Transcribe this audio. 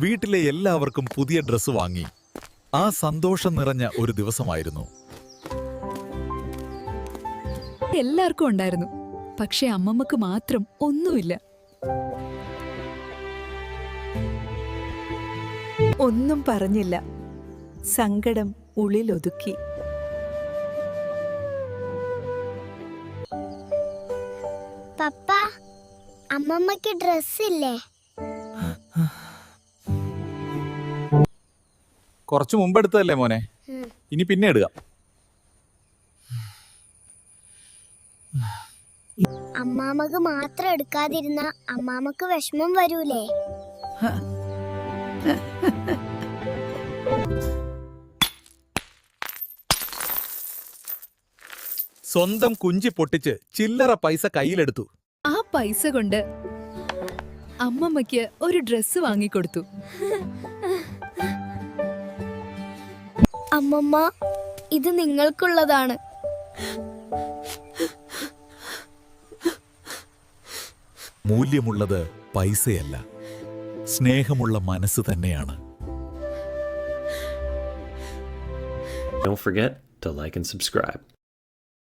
വീട്ടിലെ എല്ലാവർക്കും പുതിയ ഡ്രസ്സ് വാങ്ങി. ആ സന്തോഷം നിറഞ്ഞ ഒരു ദിവസമായിരുന്നു. എല്ലാവർക്കും ഉണ്ടായിരുന്നു, പക്ഷെ അമ്മമ്മക്ക് മാത്രം ഒന്നുമില്ല. ഒന്നും പറഞ്ഞില്ല. സങ്കടം ഉള്ളിലൊതുക്കി. പപ്പ, അമ്മമ്മക്ക് ഡ്രസ്സില്ലേ? കുറച്ചു മുമ്പ് എടുത്തതല്ലേ മോനെ, ഇനി പിന്നെ എടുക്കാം. അമ്മാമ്മക്ക് മാത്രം എടുക്കാതിരുന്ന അമ്മാമ്മക്ക് വിഷമം വരൂലേ? സ്വന്തം കുഞ്ചി പൊട്ടിച്ച് ചില്ലറ പൈസ കയ്യിലെടുത്തു. ആ പൈസ കൊണ്ട് അമ്മമ്മയ്ക്ക് ഒരു ഡ്രസ്സ് വാങ്ങിക്കൊടുത്തു. അമ്മമ്മ, ഇത് നിങ്ങൾക്കുള്ളതാണ്. മൂല്യമുള്ളത് പൈസയല്ല, സ്നേഹമുള്ള മനസ്സ് തന്നെയാണ്. Don't forget to like and subscribe.